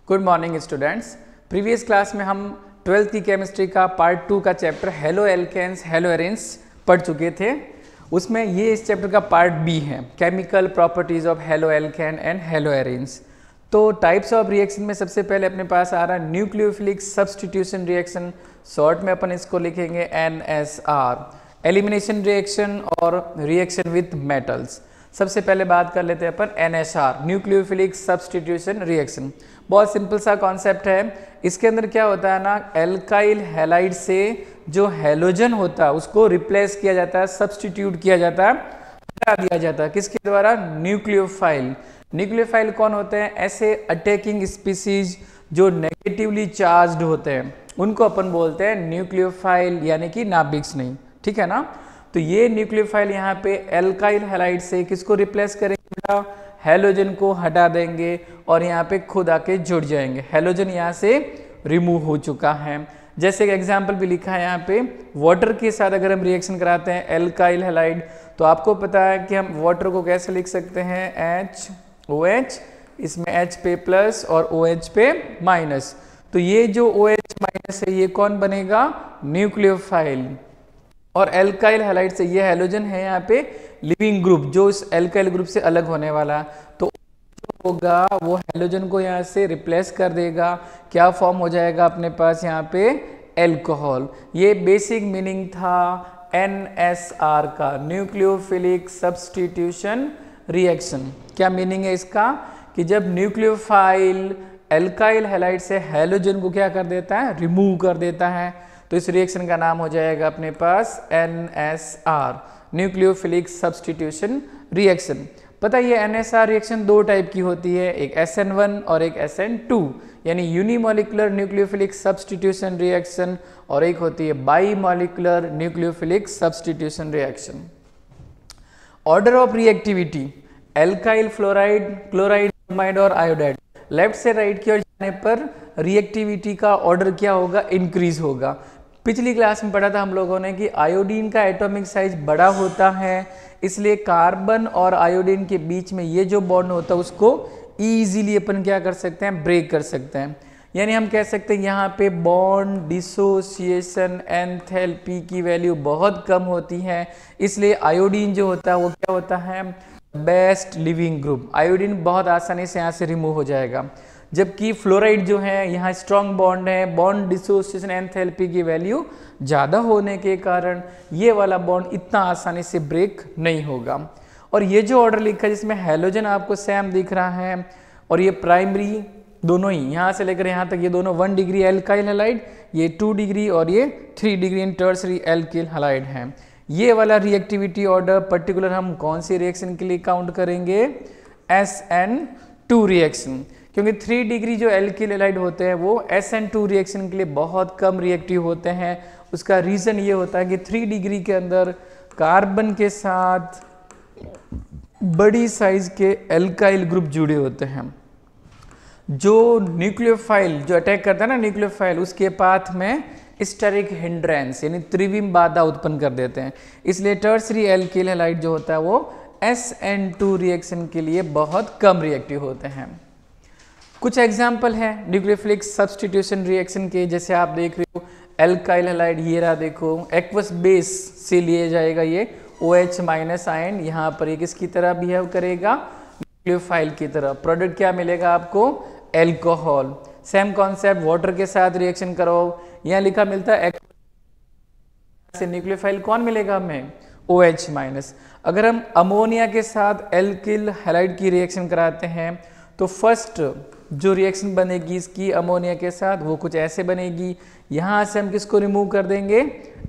Good morning students. Previous class में हम 12th की केमिस्ट्री का पार्ट 2 का chapter haloalkanes haloarenes पढ़ चुके थे। उसमें ये इस चैप्टर का पार्ट बी है, chemical properties of haloalkane and haloarenes. तो टाइप्स ऑफ रिएक्शन में सबसे पहले अपने पास आ रहा है न्यूक्लियोफिलिक सब्स्टिट्यूशन रिएक्शन, शॉर्ट में अपन इसको लिखेंगे NSR, एलिमिनेशन रिएक्शन और रिएक्शन विथ मेटल्स। सबसे पहले बात कर लेते हैं अपन NSR, न्यूक्लियोफिलिक सब्स्टिट्यूशन रिएक्शन। बहुत सिंपल सा कॉन्सेप्ट है। इसके अंदर क्या होता है ना, एल्काइल हैलाइड से जो हैलोजन होता है उसको रिप्लेस किया जाता है, सब्स्टिट्यूट किया जाता है, हटा दिया जाता है। किसके द्वारा? न्यूक्लियोफाइल। न्यूक्लियोफाइल कौन होते हैं? ऐसे अटैकिंग स्पीसीज जो नेगेटिवली चार्ज्ड होते हैं उनको अपन बोलते हैं न्यूक्लियोफाइल, यानी कि नाभिक स्नेही। ठीक है ना। तो ये न्यूक्लियोफाइल यहाँ पे एल्काइल हैलाइड से किसको रिप्लेस करेंगे बेटा? हैलोजन को हटा देंगे और यहाँ पे खुद आके जुड़ जाएंगे। हैलोजन यहाँ से रिमूव हो चुका है। जैसे एक एग्जाम्पल भी लिखा है यहाँ पे, वाटर के साथ अगर हम रिएक्शन कराते हैं एल्काइल हैलाइड, तो आपको पता है कि हम वाटर को कैसे लिख सकते हैं? HOH, इसमें H पे प्लस और OH पे माइनस। तो ये जो OH माइनस है ये कौन बनेगा? न्यूक्लियोफाइल। और एल्काइल हैलाइड से ये हैलोजन है यहाँ पे लिविंग ग्रुप, जो इस एल्काइल ग्रुप से अलग होने वाला। तो जो होगा वो हैलोजन को यहाँ से रिप्लेस कर देगा। क्या फॉर्म हो जाएगा अपने पास यहाँ पे? एल्कोहल। ये बेसिक मीनिंग था NSR का, न्यूक्लियोफिलिक सब्स्टिट्यूशन रिएक्शन। क्या मीनिंग है इसका? कि जब न्यूक्लियोफाइल एल्काइल हैलाइड से हैलोजन को क्या कर देता है? रिमूव कर देता है। तो इस रिएक्शन का नाम हो जाएगा अपने पास NSR, न्यूक्लियोफिलिक सब्स्टिट्यूशन रिएक्शन। पता है ये NSR रिएक्शन दो टाइप की होती है, एक SN1 और एक SN2, यानी यूनिमोलिकुलर न्यूक्लियोफिलिक सब्स्टिट्यूशन रिएक्शन, और एक होती है bimolecular nucleophilic substitution reaction. Order of reactivity, alkyl fluoride, chloride, bromide और आयोडाइड। लेफ्ट से राइट की ओर जाने पर रिएक्टिविटी का ऑर्डर क्या होगा? इंक्रीज होगा। पिछली क्लास में पढ़ा था हम लोगों ने कि आयोडीन का एटॉमिक साइज बड़ा होता है, इसलिए कार्बन और आयोडीन के बीच में ये जो बॉन्ड होता है उसको इजीली अपन क्या कर सकते हैं? ब्रेक कर सकते हैं। यानी हम कह सकते हैं यहाँ पे बॉन्ड डिसोसिएशन एंथैल्पी की वैल्यू बहुत कम होती है, इसलिए आयोडीन जो होता है वो क्या होता है? Best leaving group. आयोडीन बहुत आसानी से यहाँ से रिमूव हो जाएगा। जबकि फ्लोराइड जो है यहाँ स्ट्रॉन्ग बॉन्ड है, बॉन्ड डिसोसिएशन एंथैल्पी की वैल्यू ज़्यादा होने के कारण ये वाला बॉन्ड इतना आसानी से ब्रेक नहीं होगा। और ये जो ऑर्डर लिखा है जिसमें हैलोजन आपको सेम दिख रहा है और ये प्राइमरी दोनों ही यहाँ से लेकर यहाँ तक ये दोनों 1 डिग्री एल्काइल हैलाइड, ये 2 डिग्री और ये 3 degree in tertiary alkyl halide है। ये वाला रिएक्टिविटी ऑर्डर पर्टिकुलर हम कौन सी रिएक्शन के लिए काउंट करेंगे? SN2 रिएक्शन, क्योंकि 3 डिग्री जो एल्किल हैलाइड होते हैं वो SN2 रिएक्शन के लिए बहुत कम रिएक्टिव होते हैं। उसका रीज़न ये होता है कि 3 डिग्री के अंदर कार्बन के साथ बड़ी साइज के एल्काइल ग्रुप जुड़े होते हैं। जो न्यूक्लियोफाइल जो अटैक करता है ना न्यूक्लियोफाइल, उसके पाथ में स्टेरिक हिंड्रेंस यानी त्रिविम बाधा उत्पन्न कर देते हैं। इसलिए टर्सरी एल्किल हैलाइड जो होता है वो SN2 रिएक्शन के लिए बहुत कम रिएक्टिव होते हैं। कुछ एग्जाम्पल है न्यूक्लियोफिलिक सब्स्टिट्यूशन रिएक्शन के, जैसे आप देख रहे हो एल्काइल हैलाइड, ये रहा देखो, एक्वस बेस से लिए जाएगा ये OH माइनस आयन, यहाँ पर ये किसकी तरह बिहेव करेगा? न्यूक्लियोफाइल की तरह। प्रोडक्ट क्या मिलेगा आपको? एल्कोहल। सेम कॉन्सेप्ट, वाटर के साथ रिएक्शन करो, यहाँ लिखा मिलता है से न्यूक्लियोफाइल कौन मिलेगा हमें? OH minus. अगर हम अमोनिया के साथ एल्किल हैलाइड की रिएक्शन कराते हैं तो फर्स्ट जो रिएक्शन बनेगी इसकी अमोनिया के साथ वो कुछ ऐसे बनेगी। यहाँ से हम किसको रिमूव कर देंगे?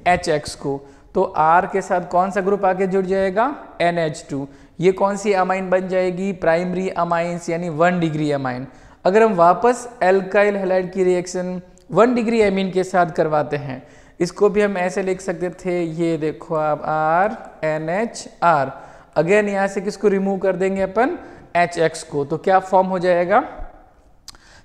HX को। तो R के साथ कौन सा ग्रुप आके जुड़ जाएगा? NH2। ये कौन सी अमाइन बन जाएगी? प्राइमरी अमाइंस, यानी 1 डिग्री अमाइन। अगर हम वापस एल्काइल हैलाइड की रिएक्शन 1 डिग्री एमीन के साथ करवाते हैं, इसको भी हम ऐसे लिख सकते थे, ये देखो आप RNHR। अगेन यहाँ से किसको रिमूव कर देंगे अपन? HX को। तो क्या फॉर्म हो जाएगा?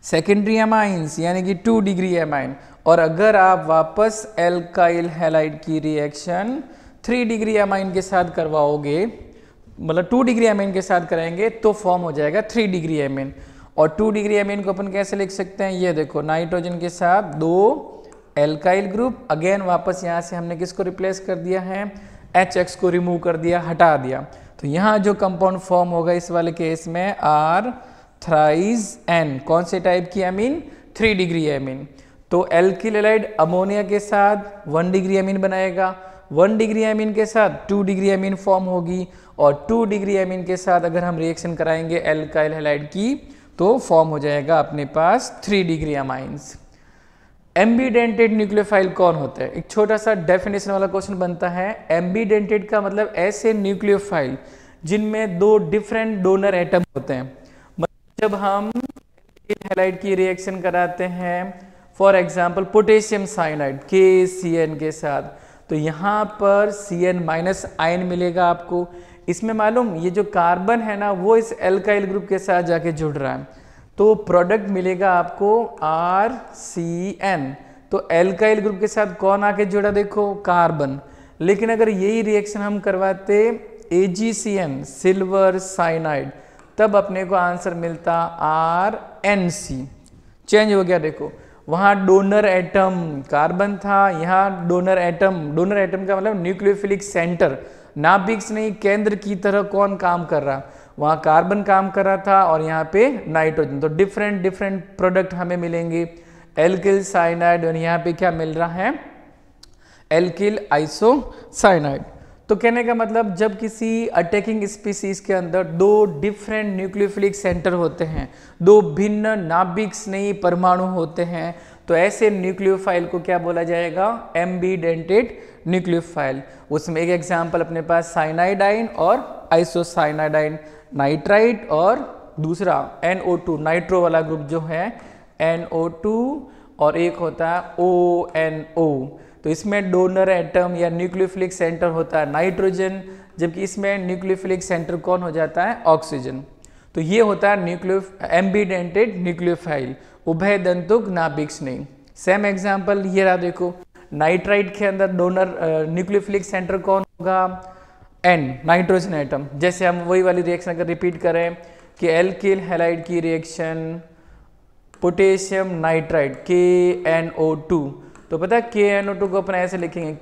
सेकेंडरी अमाइंस, यानी कि 2 डिग्री अमाइन। और अगर आप वापस एल्काइल हैलाइड की रिएक्शन 3 डिग्री अमाइन के साथ करवाओगे, मतलब 2 डिग्री एमीन के साथ कराएंगे, तो फॉर्म हो जाएगा 3 डिग्री एमीन। और 2 डिग्री एमीन को अपन कैसे लिख सकते हैं, ये देखो नाइट्रोजन के साथ 2 एल्काइल ग्रुप, अगेन वापस यहाँ से हमने किसको रिप्लेस कर दिया है, HX को रिमूव कर दिया, हटा दिया। तो यहाँ जो कंपाउंड फॉर्म होगा इस वाले केस में R थ्राइज N, कौन से टाइप की एमीन, 3 डिग्री एमीन। तो एल्किल हैलाइड अमोनिया के साथ 1 डिग्री एमीन बनाएगा, 1 डिग्री एमीन के साथ 2 डिग्री एमीन फॉर्म होगी, और 2 डिग्री एमीन के साथ अगर हम रिएक्शन कराएंगे एल्काइल हैलाइड की तो फॉर्म हो जाएगा अपने पास 3 डिग्री अमाइंस। एम्बीडेंटेड न्यूक्लियोफाइल कौन होता है, एक छोटा सा डेफिनेशन वाला क्वेश्चन बनता है। एम्बीडेंटेड का मतलब ऐसे न्यूक्लियोफाइल जिनमें 2 डिफरेंट डोनर एटम होते हैं। मतलब जब हम हैलाइड की रिएक्शन कराते हैं for example potassium cyanide KCN के साथ, तो यहाँ पर Cn माइनस आयन मिलेगा आपको। इसमें मालूम ये जो कार्बन है ना वो इस एल्काइल ग्रुप के साथ जाके जुड़ रहा है, तो प्रोडक्ट मिलेगा आपको RCN। तो एल्काइल ग्रुप के साथ कौन आके जुड़ा, देखो कार्बन। लेकिन अगर यही रिएक्शन हम करवाते AgCN सिल्वर साइनाइड, तब अपने को आंसर मिलता RNC। चेंज हो गया, देखो वहाँ डोनर एटम कार्बन था, यहाँ डोनर एटम का मतलब न्यूक्लियोफिलिक सेंटर, नाभिक नहीं केंद्र की तरह कौन काम कर रहा, वहाँ कार्बन काम कर रहा था और यहाँ पे नाइट्रोजन। तो डिफरेंट प्रोडक्ट हमें मिलेंगे, एल्किल साइनाइड, और यहाँ पे क्या मिल रहा है, एल्किल आइसोसाइनाइड। तो कहने का मतलब जब किसी अटैकिंग स्पीसीज के अंदर 2 डिफरेंट न्यूक्लियोफिलिक सेंटर होते हैं, 2 भिन्न नाभिक स्नेही परमाणु होते हैं, तो ऐसे न्यूक्लियोफाइल को क्या बोला जाएगा, एम्बीडेंटेड न्यूक्लियोफाइल। उसमें एक एग्जांपल अपने पास साइनाइडाइन और आइसोसाइनाइडाइन, नाइट्राइट और दूसरा NO2 नाइट्रो वाला ग्रुप जो है NO2, और एक होता है ONO। तो इसमें डोनर एटम या न्यूक्लियोफिलिक सेंटर होता है नाइट्रोजन, जबकि इसमें न्यूक्लियोफिलिक सेंटर कौन हो जाता है, ऑक्सीजन। तो ये होता है एम्बीडेंटेड न्यूक्लियोफाइल, उभय दंतुक नाभिक स्नेही। सेम एग्जांपल ये रहा, देखो नाइट्राइट के अंदर डोनर न्यूक्लियोफिलिक सेंटर कौन होगा, N नाइट्रोजन एटम। जैसे हम वही वाली रिएक्शन अगर रिपीट करें कि एल्किल हैलाइड की रिएक्शन पोटेशियम नाइट्राइड KNO2, तो पता है KNO2 को अपन ऐसे लिखेंगे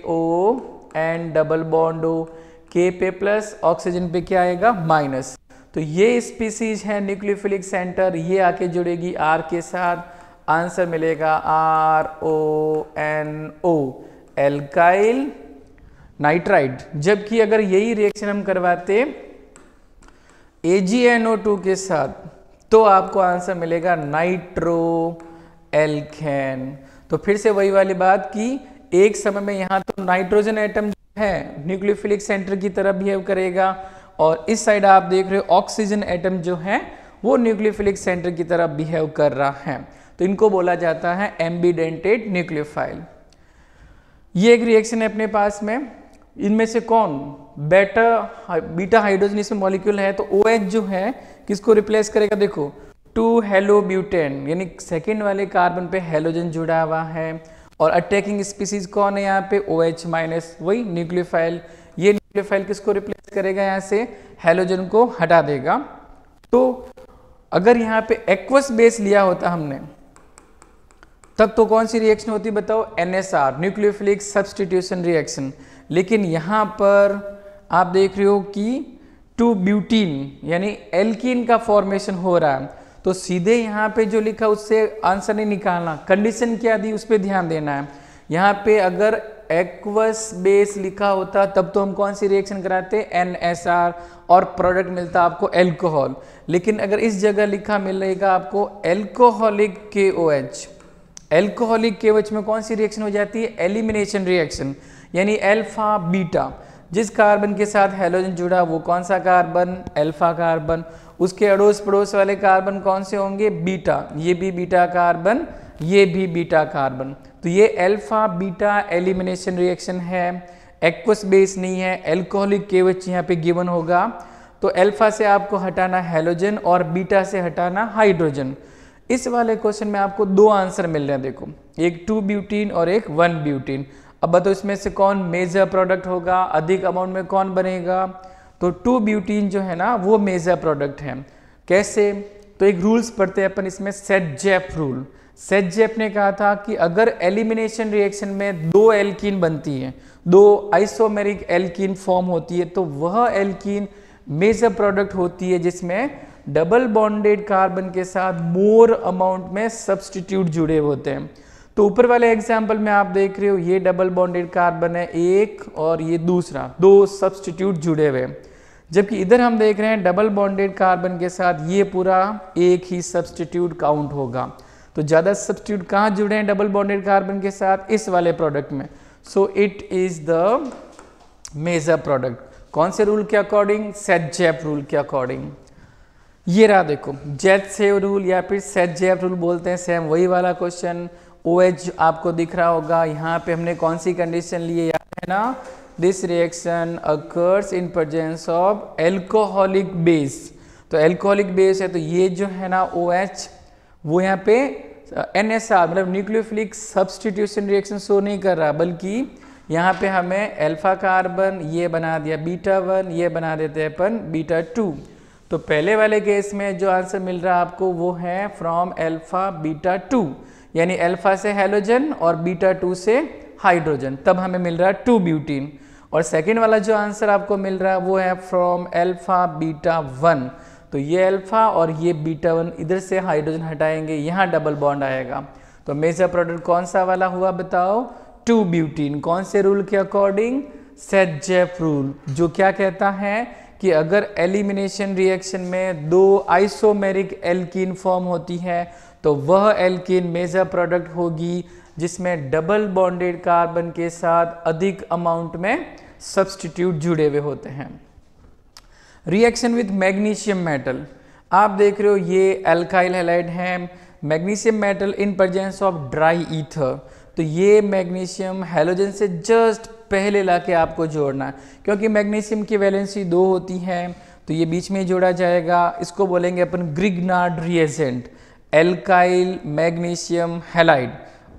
KON double bond O, K पे प्लस, ऑक्सीजन पे क्या आएगा माइनस। तो ये स्पीसीज है न्यूक्लियोफिलिक सेंटर, ये आके जुड़ेगी R के साथ, आंसर मिलेगा RONO एल्काइल नाइट्राइड। जबकि अगर यही रिएक्शन हम करवाते AgNO2 के साथ तो आपको आंसर मिलेगा नाइट्रो एल्केन। तो फिर से वही वाली बात कि एक समय में यहाँ तो नाइट्रोजन एटम है न्यूक्लियोफिलिक सेंटर की तरह बिहेव करेगा, और इस साइड आप देख रहे हो ऑक्सीजन एटम जो है वो न्यूक्लियोफिलिक सेंटर की तरह बिहेव कर रहा है। तो इनको बोला जाता है एम्बीडेंटेड न्यूक्लियोफाइल। ये एक रिएक्शन है अपने पास में, इनमें से कौन बीटा हाइड्रोजन इसमें मॉलिक्यूल है, तो OH जो है किसको रिप्लेस करेगा, देखो 2 हेलो ब्यूटेन, यानी सेकेंड वाले कार्बन पे हेलोजन जुड़ा हुआ है, और अटैकिंग स्पीसीज कौन है यहाँ पे OH माइनस, वही न्यूक्लियोफाइल। ये न्यूक्लियोफाइल किसको रिप्लेस करेगा, यहाँ से हेलोजन को हटा देगा। तो अगर यहाँ पे एक्वस बेस लिया होता हमने, तब तो कौन सी रिएक्शन होती बताओ, NSR न्यूक्लियोफिलिक सब्स्टिट्यूशन रिएक्शन। लेकिन यहाँ पर आप देख रहे हो कि 2 ब्यूटीन यानी एल्कीन का फॉर्मेशन हो रहा है, तो सीधे यहाँ पे जो लिखा उससे आंसर नहीं निकालना, कंडीशन क्या दी उस पर ध्यान देना है। यहाँ पे अगर एक्वस बेस लिखा होता तब तो हम कौन सी रिएक्शन कराते, NSR, और प्रोडक्ट मिलता आपको एल्कोहल। लेकिन अगर इस जगह लिखा मिलेगा आपको एल्कोहलिक KOH, एल्कोहलिक KOH में कौन सी रिएक्शन हो जाती है, एलिमिनेशन रिएक्शन, यानी अल्फा बीटा। जिस कार्बन के साथ हेलोजन जुड़ा वो कौन सा कार्बन, अल्फा कार्बन, उसके अड़ोस पड़ोस वाले कार्बन कौन से होंगे, बीटा, ये भी बीटा कार्बन, ये भी बीटा कार्बन। तो ये अल्फा बीटा एलिमिनेशन रिएक्शन है, एक्वस बेस नहीं है, एल्कोहलिक KOH यहाँ पे गिवन होगा। तो अल्फा से आपको हटाना हेलोजन और बीटा से हटाना हाइड्रोजन। इस वाले क्वेश्चन में आपको 2 आंसर मिल रहे हैं, देखो एक 2 ब्यूटीन और एक 1 ब्यूटीन। अब बताओ इसमें से कौन मेजर प्रोडक्ट होगा, अधिक अमाउंट में कौन बनेगा, तो 2 ब्यूटीन जो है ना वो मेजर प्रोडक्ट है। कैसे, तो एक रूल्स पढ़ते हैं अपन इसमें, सेट-जेप रूल। सेट-जेप ने कहा था कि अगर एलिमिनेशन रिएक्शन में दो एल्कीन बनती है, दो आइसोमेरिक एल्कीन फॉर्म होती है, तो वह एल्कीन मेजर प्रोडक्ट होती है जिसमें डबल बॉन्डेड कार्बन के साथ मोर अमाउंट में सब्स्टिट्यूट जुड़े होते हैं। तो ऊपर वाले एग्जाम्पल में आप देख रहे हो ये डबल बॉन्डेड कार्बन है एक और ये दूसरा, दो सब्स्टिट्यूट जुड़े हुए, जबकि इधर हम देख रहे हैं डबल बॉन्डेड कार्बन के साथ ये पूरा एक ही सब्स्टिट्यूट काउंट होगा। तो ज़्यादा सब्स्टिट्यूट कहाँ जुड़े हैं डबल बॉन्डेड कार्बन के साथ? इस वाले प्रोडक्ट में। So it is the major product. कौन से रूल के अकॉर्डिंग? सेट-जेप रूल के अकॉर्डिंग। ये रहा देखो, जेट-सेव रूल या फिर सेट-जेप रूल बोलते हैं, सेम वही वाला क्वेश्चन। OH आपको दिख रहा होगा, यहाँ पे हमने कौन सी कंडीशन ली है, याद है ना? This reaction occurs in presence of alcoholic base. तो एल्कोहलिक बेस है, तो ये जो है ना OH, वो यहाँ पे NSR मतलब न्यूक्लियोफिलिक सब्स्टिट्यूशन रिएक्शन शो नहीं कर रहा, बल्कि यहाँ पे हमें अल्फा कार्बन ये बना दिया बीटा-1, ये बना देते हैं अपन बीटा-2। तो पहले वाले केस में जो आंसर मिल रहा है आपको वो है फ्रॉम अल्फा बीटा-2, यानी अल्फा से हैलोजन और बीटा-2 से हाइड्रोजन, तब हमें मिल रहा है 2-ब्यूटीन। और सेकेंड वाला जो आंसर आपको मिल रहा है वो है फ्रॉम अल्फा बीटा-1। तो ये अल्फा और ये बीटा-1, इधर से हाइड्रोजन हटाएंगे, यहाँ डबल बॉन्ड आएगा। तो मेजर प्रोडक्ट कौन सा वाला हुआ बताओ? 2-ब्यूटीन। कौन से रूल के अकॉर्डिंग? सेट-जेप रूल, जो क्या कहता है कि अगर एलिमिनेशन रिएक्शन में दो आइसोमेरिक एल्कीन फॉर्म होती है तो वह एल्कीन मेजर प्रोडक्ट होगी जिसमें डबल बॉन्डेड कार्बन के साथ अधिक अमाउंट में सब्स्टिट्यूट जुड़े हुए होते हैं। रिएक्शन विद मैग्नीशियम मेटल, आप देख रहे हो ये अल्काइल हैलाइड है, magnesium metal in presence of dry ether. तो ये मैग्नीशियम हैलोजन से जस्ट पहले लाके आपको जोड़ना है, क्योंकि मैग्नीशियम की वैलेंसी 2 होती है, तो ये बीच में जोड़ा जाएगा। इसको बोलेंगे अपन Grignard reagent, alkyl magnesium halide,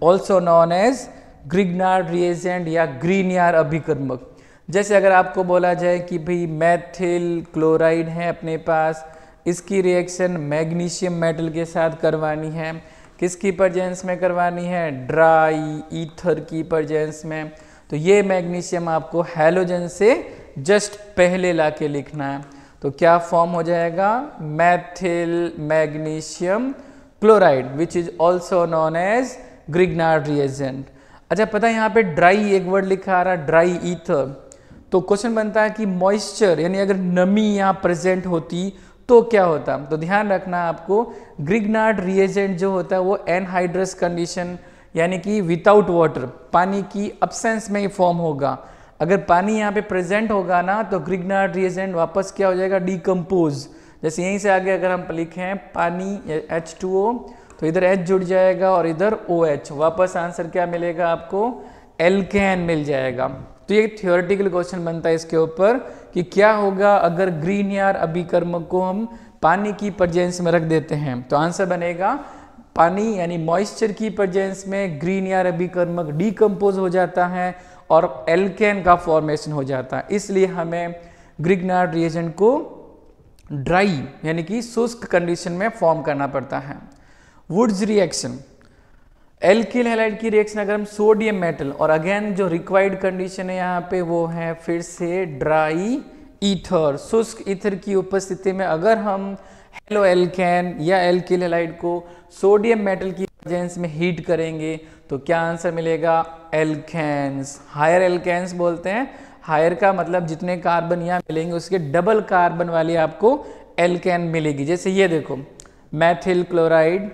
also known as Grignard reagent या ग्रीनियर अभिकर्मक। जैसे अगर आपको बोला जाए कि भाई मैथिल क्लोराइड है अपने पास, इसकी रिएक्शन मैग्नीशियम मेटल के साथ करवानी है, किसकी प्रेजेंस में करवानी है? ड्राई ईथर की प्रेजेंस में। तो ये मैग्नीशियम आपको हैलोजन से जस्ट पहले लाके लिखना है। तो क्या फॉर्म हो जाएगा? Methyl magnesium chloride, which is also known as Grignard reagent. अच्छा, पता है यहाँ पे ड्राई एक वर्ड लिखा आ रहा, ड्राई ईथर। तो क्वेश्चन बनता है कि मॉइस्चर यानी अगर नमी यहाँ प्रेजेंट होती तो क्या होता? तो ध्यान रखना आपको, ग्रिग्नार्ड रिएजेंट जो होता है वो एनहाइड्रस कंडीशन यानी कि विदाउट वाटर, पानी की अब्सेंस में ही फॉर्म होगा। अगर पानी यहाँ पे प्रेजेंट होगा ना तो ग्रिग्नार्ड रिएजेंट वापस क्या हो जाएगा? डिकम्पोज। जैसे यहीं से आगे अगर हम लिखें पानी H2O, तो इधर H जुड़ जाएगा और इधर OH, वापस आंसर क्या मिलेगा आपको? एल्केन मिल जाएगा। तो ये थियोरेटिकल क्वेश्चन बनता है इसके ऊपर कि क्या होगा अगर ग्रीनियर अभिकर्मक को हम पानी की प्रेजेंस में रख देते हैं। तो आंसर बनेगा पानी यानी मॉइस्चर की प्रेजेंस में ग्रीनियर अभिकर्मक डिकम्पोज हो जाता है और एल्केन का फॉर्मेशन हो जाता है। इसलिए हमें ग्रिग्नार्ड रिएजेंट को ड्राई यानी कि शुष्क कंडीशन में फॉर्म करना पड़ता है। वुड्स रिएक्शन, एल्किल हैलाइड की रिएक्शन अगर हम सोडियम मेटल, और अगेन जो रिक्वायर्ड कंडीशन है यहाँ पे वो है फिर से ड्राई ईथर, शुष्क ईथर की उपस्थिति में अगर हम हेलो एल्केन या एल्किल हैलाइड को सोडियम मेटल की प्रेजेंस में हीट करेंगे तो क्या आंसर मिलेगा? एल्केन्स। हायर एल्केन्स बोलते हैं, हायर का मतलब जितने कार्बन यहाँ मिलेंगे उसके डबल कार्बन वाली आपको एल्केन मिलेगी। जैसे ये देखो, मैथिल क्लोराइड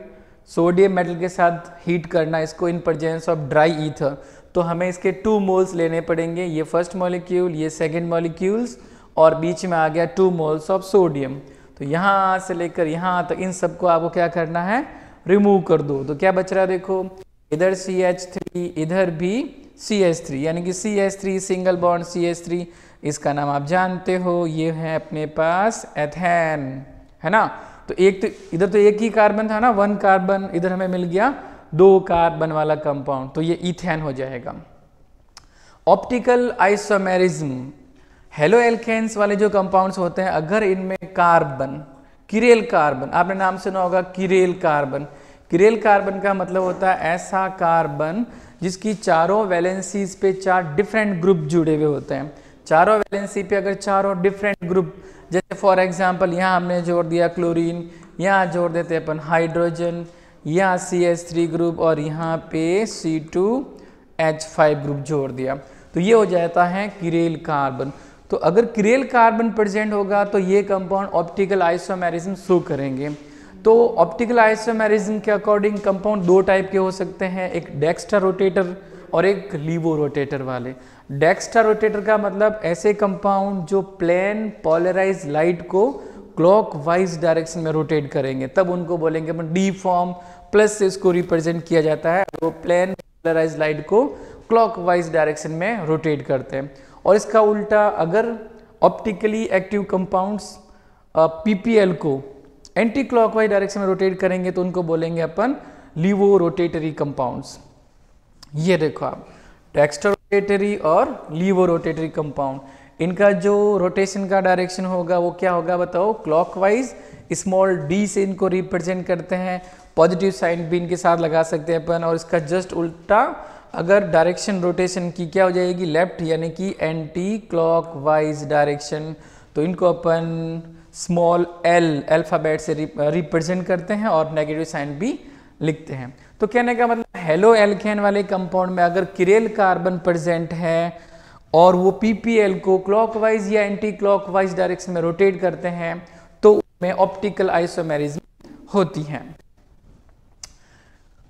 सोडियम मेटल के साथ हीट करना इसको in presence of dry ether, तो हमें इसके 2 मोल्स लेने पड़ेंगे, ये फर्स्ट मॉलिक्यूल, ये सेकेंड मॉलिक्यूल्स, और बीच में आ गया 2 मोल्स ऑफ सोडियम। तो यहाँ से लेकर यहाँ तक इन सबको आपको क्या करना है? रिमूव कर दो। तो क्या बच रहा है देखो, इधर CH3, इधर भी CH3, यानी कि CH3 सिंगल बॉन्ड CH3, इसका नाम आप जानते हो, ये है अपने पास एथेन, है ना। तो एक तो इधर तो एक ही कार्बन था ना, 1 कार्बन, इधर हमें मिल गया 2 कार्बन वाला कंपाउंड, तो ये इथेन हो जाएगा। ऑप्टिकल आइसोमेरिज्म, हेलो एल्केन्स वाले जो कंपाउंड्स होते हैं अगर इनमें कार्बन किरेल कार्बन, आपने नाम सुना होगा किरेल कार्बन। किरेल कार्बन का मतलब होता है ऐसा कार्बन जिसकी चारों वैलेंसीज पे 4 डिफरेंट ग्रुप जुड़े हुए होते हैं। चारों वैलेंसी पे अगर चारों डिफरेंट ग्रुप, जैसे फॉर एग्जांपल यहाँ हमने जोड़ दिया क्लोरीन, यहाँ जोड़ देते अपन हाइड्रोजन, यहाँ CH3 ग्रुप और यहाँ पे C2H5 ग्रुप जोड़ दिया, तो ये हो जाता है किरेल कार्बन। तो अगर किरेल कार्बन प्रेजेंट होगा तो ये कंपाउंड ऑप्टिकल आइसोमेरिज्म शो करेंगे। तो ऑप्टिकल आइसोमेरिज्म के अकॉर्डिंग कंपाउंड 2 टाइप के हो सकते हैं, एक डेक्स्ट्रा रोटेटर और एक लीवो रोटेटर वाले। डेक्स्ट्रा रोटेटर का मतलब ऐसे कंपाउंड जो प्लेन पोलराइज लाइट को क्लॉकवाइज डायरेक्शन में रोटेट करेंगे, तब उनको बोलेंगे अपन डी फॉर्म प्लस से इसको रिप्रेजेंट किया जाता है, वो प्लेन पोलराइज लाइट को क्लॉकवाइज डायरेक्शन में रोटेट करते हैं। और इसका उल्टा अगर ऑप्टिकली एक्टिव कंपाउंड्स PPL को एंटी क्लॉकवाइज डायरेक्शन में रोटेट करेंगे तो उनको बोलेंगे अपन लीवो रोटेटरी कंपाउंड्स। ये देखो आप, डेक्स्ट्रा रोटेटरी और लीवो रोटेटरी कंपाउंड, इनका जो रोटेशन का डायरेक्शन होगा वो क्या होगा बताओ, क्लॉकवाइज। स्मॉल d से इनको रिप्रेजेंट करते हैं, पॉजिटिव साइन भी इनके साथ लगा सकते हैं अपन। और इसका जस्ट उल्टा अगर डायरेक्शन रोटेशन की क्या हो जाएगी, लेफ्ट, यानी कि एंटी क्लॉकवाइज डायरेक्शन, तो इनको अपन स्मॉल l अल्फाबेट से रिप्रेजेंट करते हैं और नेगेटिव साइन भी लिखते हैं। तो कहने का मतलब हेलो एल्केन वाले कंपाउंड में अगर किरेल कार्बन प्रेजेंट है और वो PPL को क्लॉकवाइज या एंटी क्लॉकवाइज डायरेक्शन में रोटेट करते हैं तो उसमें ऑप्टिकल आइसोमेरिज्म होती है।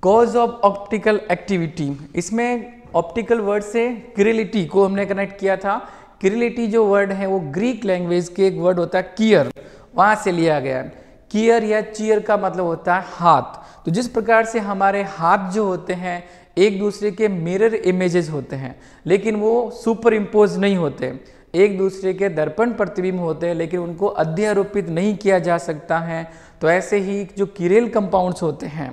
कॉज ऑफ ऑप्टिकल एक्टिविटी, इसमें ऑप्टिकल वर्ड से किरेलिटी को हमने कनेक्ट किया था। किरेलिटी जो वर्ड है वो ग्रीक लैंग्वेज के एक वर्ड होता है कियर, वहां से लिया गया है। कियर या चीयर का मतलब होता है हाथ। तो जिस प्रकार से हमारे हाथ जो होते हैं एक दूसरे के मिरर इमेजेस होते हैं, लेकिन वो सुपर इम्पोज नहीं होते, एक दूसरे के दर्पण प्रतिबिंब होते हैं, लेकिन उनको अध्यारोपित नहीं किया जा सकता है। तो ऐसे ही जो किरेल कंपाउंड्स होते हैं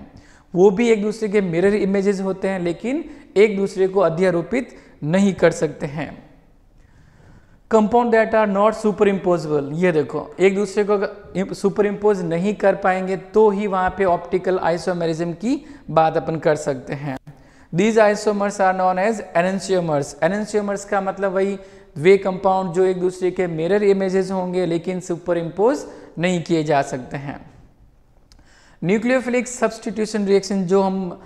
वो भी एक दूसरे के मिरर इमेजेस होते हैं, लेकिन एक दूसरे को अध्यारोपित नहीं कर सकते हैं। Compound that are not superimposable, ये देखो एक दूसरे को सुपर इम्पोज नहीं कर पाएंगे तो ही वहां पे ऑप्टिकल आइसोमेरिज्म की बात अपन कर सकते हैं। These isomers are known as enantiomers. Enantiomers का मतलब वही वे कंपाउंड जो एक दूसरे के मिरर इमेजेस होंगे लेकिन सुपर इम्पोज नहीं किए जा सकते हैं। न्यूक्लियोफिलिक सब्स्टिट्यूशन रिएक्शन जो हम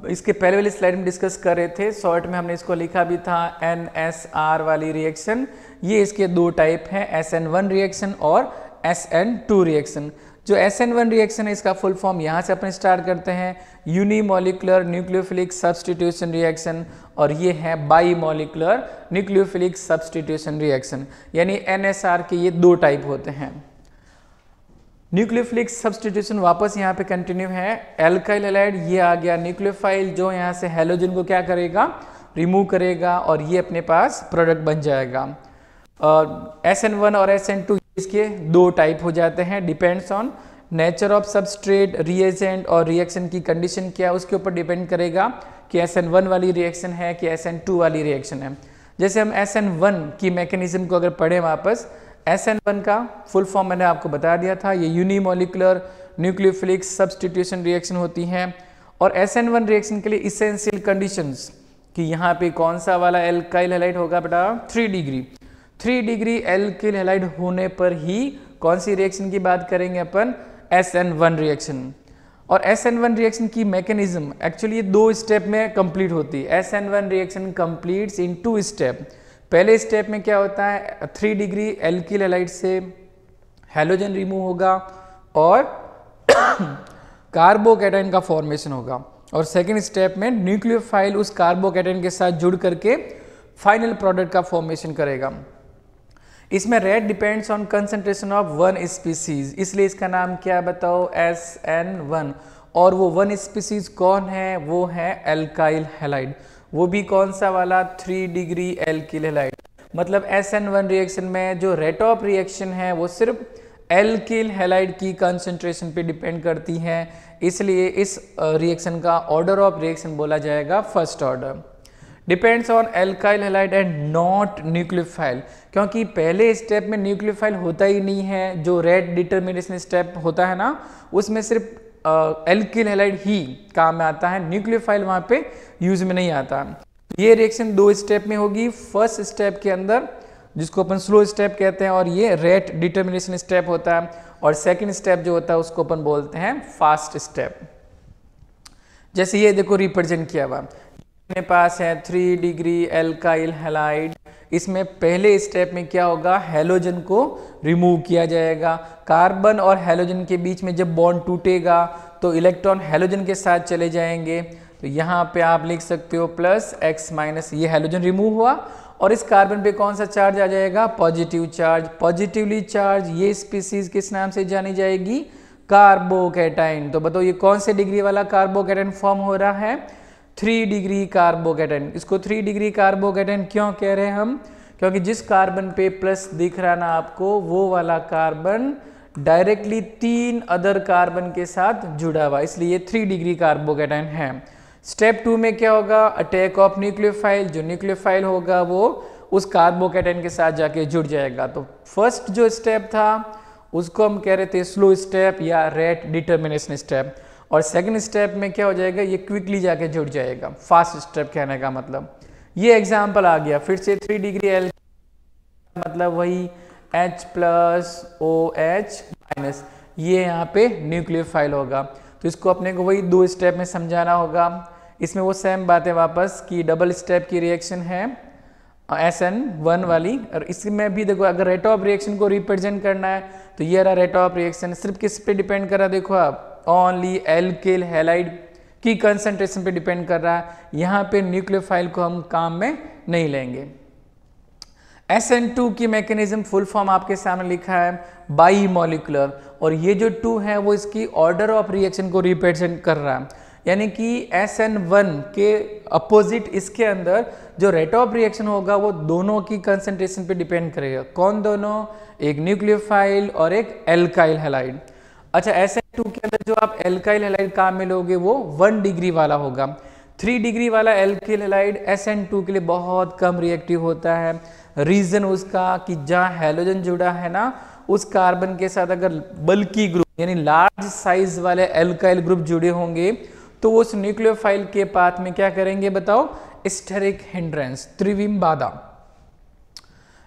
इसके पहले वाली स्लाइड में डिस्कस कर रहे थे, शॉर्ट में हमने इसको लिखा भी था NSR वाली रिएक्शन। ये इसके 2 टाइप हैं, SN1 रिएक्शन और SN2 रिएक्शन। जो SN1 रिएक्शन है इसका फुल फॉर्म यहाँ से अपन स्टार्ट करते हैं, यूनिमोलिकुलर न्यूक्लियोफिलिक सब्स्टिट्यूशन रिएक्शन, और ये है बाईमोलिकुलर न्यूक्लियोफिलिक सब्स्टिट्यूशन रिएक्शन। यानी NSR के ये 2 टाइप होते हैं। न्यूक्लियोफिलिक सब्स्टिट्यूशन वापस यहाँ पे कंटिन्यू है। एल्काइल हैलाइड ये आ गया न्यूक्लियोफाइल जो यहाँ से हैलोजन को क्या करेगा, रिमूव करेगा और ये अपने पास प्रोडक्ट बन जाएगा। SN1 और SN2 इसके 2 टाइप हो जाते हैं, depends on nature of substrate, reagent और रिएक्शन की कंडीशन क्या है उसके ऊपर डिपेंड करेगा कि SN1 वाली रिएक्शन है कि SN2 वाली रिएक्शन है। जैसे हम SN1 की मैकेनिज्म को अगर पढ़ें वापस, SN1 का फुल फॉर्म मैंने आपको बता दिया था, ये यूनिमोलिकुलर न्यूक्लियोफिलिक सब्स्टिट्यूशन रिएक्शन होती हैं। और SN1 रिएक्शन के लिए इसेंशियल कंडीशंस कि यहाँ पे कौन सा वाला एल्काइल हैलाइड होगा बेटा, 3 डिग्री एल्काइल हैलाइड होने पर ही कौन सी रिएक्शन की बात करेंगे अपन, SN1 रिएक्शन। और SN1 रिएक्शन की मैकेनिज्म एक्चुअली 2 स्टेप में कंप्लीट होती है। SN1 रिएक्शन कंप्लीट्स इन 2 स्टेप। पहले स्टेप में क्या होता है, 3 डिग्री एल्किल हैलाइड से हैलोजन रिमूव होगा और कार्बोकैटायन का फॉर्मेशन होगा। और सेकेंड स्टेप में न्यूक्लियोफाइल उस कार्बोकैटायन के साथ जुड़ करके फाइनल प्रोडक्ट का फॉर्मेशन करेगा। इसमें rate depends on concentration of 1 species, इसलिए इसका नाम क्या बताओ, SN1। और वो 1 स्पीसीज कौन है, वो है एल्काइल हैलाइड। वो भी कौन सा वाला, 3 डिग्री एल्किल हैलाइड। मतलब SN1 रिएक्शन में जो रेट ऑफ रिएक्शन है वो सिर्फ एल्किल हैलाइड की कंसंट्रेशन पे डिपेंड करती है, इसलिए इस रिएक्शन का ऑर्डर ऑफ रिएक्शन बोला जाएगा first order. Depends on alkyl halide and not nucleophile, क्योंकि पहले स्टेप में न्यूक्लियोफाइल होता ही नहीं है। जो रेट डिटर्मिनेशन स्टेप होता है ना, उसमें सिर्फ एल्किल हैलाइड ही काम में आता है, न्यूक्लियोफाइल वहां पे यूज में नहीं आता। ये रिएक्शन 2 स्टेप में होगी। फर्स्ट स्टेप के अंदर जिसको अपन स्लो स्टेप कहते हैं, और ये रेट डिटर्मिनेशन स्टेप होता है, और सेकंड स्टेप जो होता है उसको अपन बोलते हैं फास्ट स्टेप। जैसे ये देखो रिप्रेजेंट किया हुआ मेरे पास है 3 डिग्री एल्काइल हैलाइड। इसमें पहले स्टेप में क्या होगा, हैलोजन को रिमूव किया जाएगा। कार्बन और हैलोजन के बीच में जब बॉन्ड टूटेगा तो इलेक्ट्रॉन हैलोजन के साथ चले जाएंगे। तो यहाँ पे आप लिख सकते हो +x-, ये हैलोजन रिमूव हुआ और इस कार्बन पे कौन सा चार्ज आ जाएगा, पॉजिटिव चार्ज। पॉजिटिवली चार्ज ये स्पीसीज किस नाम से जानी जाएगी, कार्बोकैटाइन। तो बताओ ये कौन से डिग्री वाला कार्बोकैटाइन फॉर्म हो रहा है, 3 डिग्री कार्बोकैटाइन। इसको 3 डिग्री कार्बोकैटाइन क्यों कह रहे हैं हम, क्योंकि जिस कार्बन पे प्लस दिख रहा ना आपको, वो वाला कार्बन डायरेक्टली 3 अदर कार्बन के साथ जुड़ा हुआ, इसलिए 3 डिग्री कार्बोकैटाइन है। स्टेप 2 में क्या होगा, अटैक ऑफ न्यूक्लियोफाइल। जो न्यूक्लियोफाइल होगा वो उस कार्बोकैटाइन के साथ जाके जुड़ जाएगा। तो फर्स्ट जो स्टेप था उसको हम कह रहे थे स्लो स्टेप या रेट डिटर्मिनेशन स्टेप, और सेकंड स्टेप में क्या हो जाएगा, ये क्विकली जाके जुड़ जाएगा, फास्ट स्टेप कहने का मतलब। ये एग्जांपल आ गया फिर से 3 डिग्री एल मतलब वही H+OH-, ये यहाँ पे न्यूक्लियोफाइल होगा। तो इसको अपने को वही 2 स्टेप में समझाना होगा। इसमें वो सेम बात है वापस कि डबल स्टेप की रिएक्शन है SN1 वाली, और इसमें भी देखो अगर रेट ऑफ रिएक्शन को रिप्रेजेंट करना है तो ये रहा रेट ऑफ रिएक्शन। सिर्फ किस पे डिपेंड कर रहा है, देखो आप ओनली एल्किल हैलाइड की कंसंट्रेशन पे डिपेंड कर रहा है। यहाँ पे न्यूक्लियोफाइल को हम काम में नहीं लेंगे। SN2 की मैकेनिज्म फुल फॉर्म आपके सामने लिखा है, बाई मॉलिकुलर, और ये जो 2 है वो इसकी ऑर्डर ऑफ रिएक्शन को रिप्रेजेंट कर रहा है, यानी कि SN1 के अपोजिट इसके अंदर जो रेट ऑफ रिएक्शन होगा वो दोनों की कंसंट्रेशन पे डिपेंड करेगा। कौन दोनों, एक न्यूक्लियोफाइल और एक एल्काइल हैलाइड। अच्छा, SN2 के अंदर जो आप एल्काइल हैलाइड काम में लोगे वो 1 डिग्री वाला होगा। 3 डिग्री वाला एल्काइल हैलाइड SN2 के लिए बहुत कम रिएक्टिव होता है। रीजन उसका कि जहाँ हैलोजन जुड़ा है ना, उस कार्बन के साथ अगर बल्की ग्रुप यानी लार्ज साइज वाले एल्काइल ग्रुप जुड़े होंगे तो उस न्यूक्लियोफाइल के पाथ में क्या करेंगे बताओ, स्टेरिक हिंड्रेंस, त्रिविम बाधा।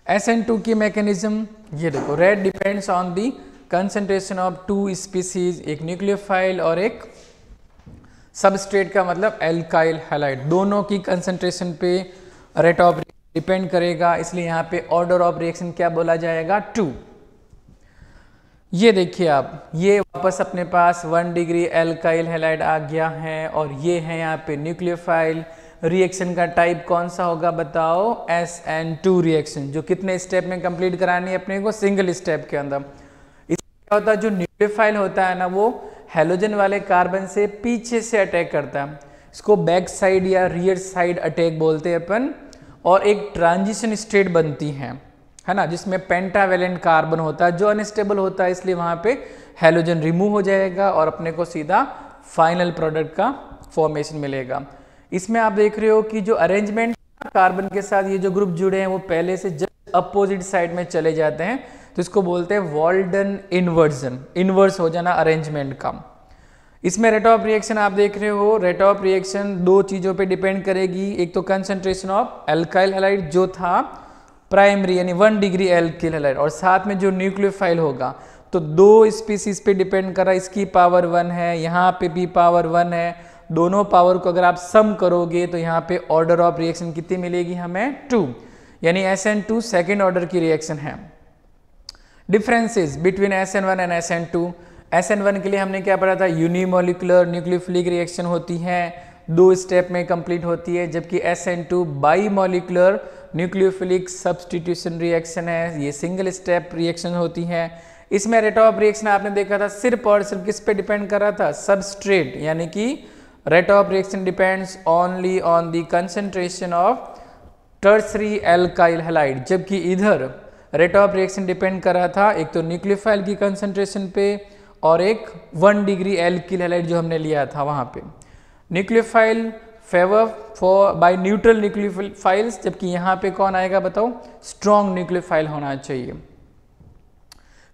SN2 की मैकेनिज्म ये देखो, rate depends on the concentration of 2 species, एक न्यूक्लियोफाइल और एक सबस्ट्रेट का मतलब एल्काइल हैलाइड, दोनों की कंसंट्रेशन पे रेट ऑफ डिपेंड करेगा। इसलिए यहाँ पे ऑर्डर ऑफ रिएक्शन क्या बोला जाएगा, 2। ये देखिए आप, ये वापस अपने पास 1 डिग्री एल्काइल हैलाइड आ गया है, और ये है यहाँ पे न्यूक्लियोफाइल। रिएक्शन का टाइप कौन सा होगा बताओ, SN2 रिएक्शन, जो कितने स्टेप में कंप्लीट करानी है अपने को, सिंगल स्टेप के अंदर। इसमें क्या होता है, जो न्यूक्लियोफाइल होता है ना वो हैलोजन वाले कार्बन से पीछे से अटैक करता है, इसको बैक साइड या रियर साइड अटैक बोलते हैं अपन, और एक ट्रांजिशन स्टेट बनती है ना, जिसमें पेंटावेलेंट कार्बन होता है जो अनस्टेबल होता है, इसलिए वहां पे हैलोजन रिमूव हो जाएगा और अपने को सीधा फाइनल प्रोडक्ट का फॉर्मेशन मिलेगा। इसमें आप देख रहे हो कि जो अरेंजमेंट कार्बन के साथ ये जो ग्रुप जुड़े हैं वो पहले से जस्ट अपोजिट साइड में चले जाते हैं, तो इसको बोलते हैं वॉल्डन इन्वर्जन, इन्वर्स हो जाना अरेंजमेंट का। इसमें रेट ऑफ रिएक्शन आप देख रहे हो, रेट ऑफ रिएक्शन 2 चीजों पे डिपेंड करेगी, एक तो कंसंट्रेशन ऑफ एल्काइल हैलाइड जो था प्राइमरी यानी 1 डिग्री एल्काइल हैलाइड, और साथ में जो न्यूक्लियोफाइल होगा, तो 2 स्पीसीज पे डिपेंड कर रहा है, इसकी पावर 1 है, यहाँ पे भी पावर 1 है, दोनों पावर को अगर आप सम करोगे तो यहाँ पे ऑर्डर ऑफ रिएक्शन कितनी मिलेगी हमें, 2, यानी SN2 सेकेंड ऑर्डर की रिएक्शन है। Differences between SN1 and SN2, SN1 के लिए हमने क्या पढ़ा था, यूनिमोलिकुलर न्यूक्लियोफिलिक रिएक्शन होती है, 2 स्टेप में कंप्लीट होती है, जबकि SN2 by molecular nucleophilic substitution reaction है, ये सिंगल स्टेप रिएक्शन होती है। इसमें रेट ऑफ रिएक्शन आपने देखा था सिर्फ और सिर्फ किस पे डिपेंड कर रहा था, सबस्ट्रेट, यानी कि rate of reaction depends only on the concentration of tertiary alkyl halide, जबकि इधर रेट ऑफ रिएक्शन डिपेंड कर रहा था एक तो न्यूक्लियोफाइल की कंसंट्रेशन पे और एक 1 डिग्री एल्किल हैलाइड जो हमने लिया था वहां पे। Nucleophile favour for by neutral nucleophiles, जबकि यहाँ पे कौन आएगा बताओ, स्ट्रॉन्ग न्यूक्लियोफाइल होना चाहिए।